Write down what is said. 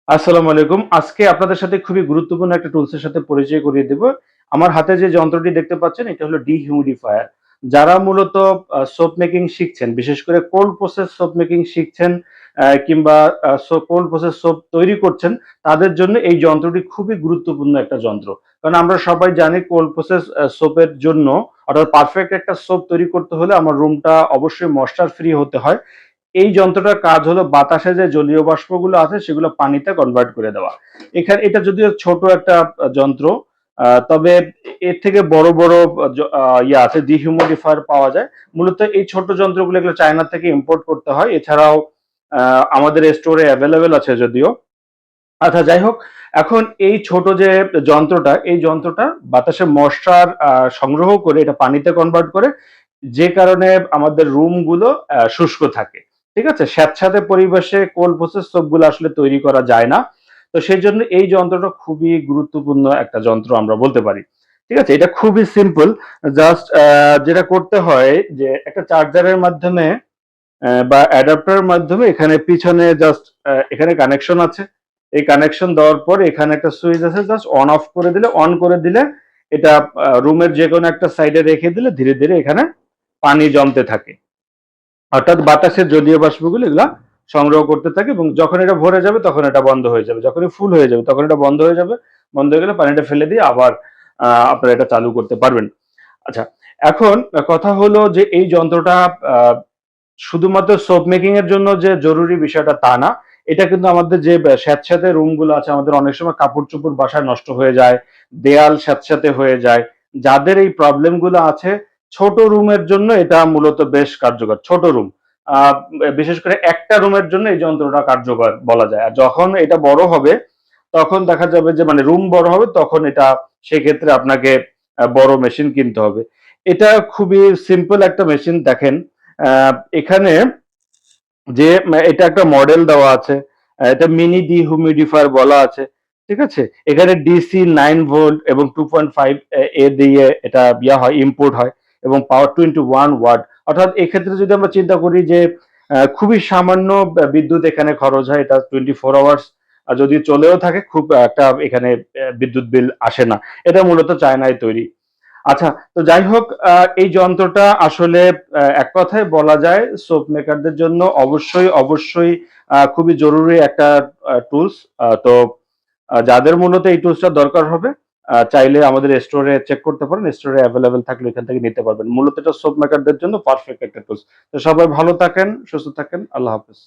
আসসালামু আলাইকুম। আজকে আপনাদের সাথে খুবই গুরুত্বপূর্ণ একটা টুলসের সাথে পরিচয় করিয়ে দেব। আমার হাতে যে যন্ত্রটি দেখতে পাচ্ছেন এটা হলো ডিহিউমিডিফায়ার। যারা মূলত সোপ মেকিং শিখছেন, বিশেষ করে কোল্ড প্রসেস সোপ মেকিং শিখছেন কিংবা কোল্ড প্রসেস সোপ তৈরি করছেন, তাদের জন্য এই যন্ত্রটি খুবই গুরুত্বপূর্ণ একটা যন্ত্র। কারণ আমরা সবাই জানি কোল্ড প্রসেস সোপের জন্য অর্থাৎ পারফেক্ট একটা সোপ তৈরি করতে হলে আমার রুমটা অবশ্যই ময়েশ্চার ফ্রি হতে হয়। এই যন্ত্রটার কাজ হলো বাতাসে যে জলীয় বাষ্পগুলো আছে সেগুলো পানিতে কনভার্ট করে দেওয়া। এখানে এটা যদিও ছোট একটা যন্ত্র, তবে এর থেকে বড় বড় ইয়ে আছে, ডিহিউমিডিফায়ার পাওয়া যায়। মূলত এই ছোট যন্ত্রগুলো এগুলো চায়না থেকে ইম্পোর্ট করতে হয়। এছাড়াও আমাদের স্টোরে অ্যাভেলেবেল আছে যদিও। আচ্ছা, যাই হোক, এখন এই ছোট যে যন্ত্রটা, এই যন্ত্রটা বাতাসে মশার সংগ্রহ করে এটা পানিতে কনভার্ট করে, যে কারণে আমাদের রুমগুলো শুষ্ক থাকে। ঠিক আছে? স্যাঁতসেঁতে পরিবেশে কোল্ড প্রসেস সোপগুলো আসলে তৈরি করা যায় না। তো সেইজন্য এই যন্ত্রটা খুবই গুরুত্বপূর্ণ একটা যন্ত্র আমরা বলতে পারি। ঠিক আছে? এটা খুবই সিম্পল। জাস্ট যেটা করতে হয় যে একটা চার্জারের মাধ্যমে বা অ্যাডাপ্টারের মাধ্যমে এখানে পিছনে জাস্ট এখানে কানেকশন আছে। এই কানেকশন দেওয়ার পর এখানে একটা সুইচ আছে, জাস্ট অন অফ করে দিলে, অন করে দিলে এটা রুমের যেকোনো একটা সাইডে রেখে দিলে ধীরে ধীরে এখানে পানি জমতে থাকে। অর্থাৎ বাতাসের জলীয় বাষ্পগুলো এগুলা সংগ্রহ করতে থাকে এবং যখন এটা ভরে যাবে তখন এটা বন্ধ হয়ে যাবে। যখনই ফুল হয়ে যাবে তখন এটা বন্ধ হয়ে যাবে। বন্ধ হয়ে গেলে পানিটা ফেলে দিয়ে আবার আপনারা এটা চালু করতে পারবেন। আচ্ছা, এখন কথা হলো যে এই যন্ত্রটা আ শুধুমাত্র সোপ মেকিং এর জন্য যে জরুরি বিষয়টা তা না। এটা কিন্তু আমাদের যে স্যাঁতসেঁতে রুমগুলো আছে, আমাদের অনেক সময় কাপড়-চোপড় বাসায় নষ্ট হয়ে যায়, দেয়াল স্যাঁতসেঁতে হয়ে যায়। যাদের এই প্রবলেম গুলো আছে, ছোট রুমের জন্য এটা মূলত বেশ কার্যকর। ছোট রুম। আ বিশেষ করে একটা রুমের জন্য এই যন্ত্রটা কার্যকর বলা যায়। আর যখন এটা বড় হবে, তখন দেখা যাবে যে মানে রুম বড় হবে, তখন এটা সেক্ষেত্রে আপনাকে বড় মেশিন কিনতে হবে। এটা খুবই সিম্পল একটা মেশিন। দেখেন, আ এখানে যে এটা একটা মডেল দেওয়া আছে। এটা মিনি ডিহিউমিডিফায়ার বলা আছে। ঠিক আছে? এখানে ডিসি 9 ভোল্ট এবং 2.5 এ দিয়ে এটা হয়, ইম্পোর্ট হয় এবং পাওয়ার 21 ওয়াট। অর্থাৎ এক্ষেত্রে যদি আমরা চিন্তা করি যে খুবই সামান্য বিদ্যুৎ এখানে খরচ হয়। এটা 24 আওয়ার্স যদি চলেও থাকে, খুব একটা এখানে বিদ্যুৎ বিল আসে না। এটা মূলত চায়নায় তৈরি। আচ্ছা, তো যাই হোক, এই যন্ত্রটা আসলে এক কথায় বলা যায় সোপ মেকারদের জন্য অবশ্যই খুবই জরুরি একটা টুলস। তো যাদের মূলত এই টুলসটা দরকার হবে, চাইলে আমাদের স্টোরে চেক করতে পারেন। স্টোরে এভেইলেবল থাকলে এখান থেকে নিতে পারবেন। মূলত এটা সোপ মেকারদের জন্য পারফেক্ট একটা টুলস। তো সবাই ভালো থাকেন, সুস্থ থাকেন। আল্লাহ হাফেজ।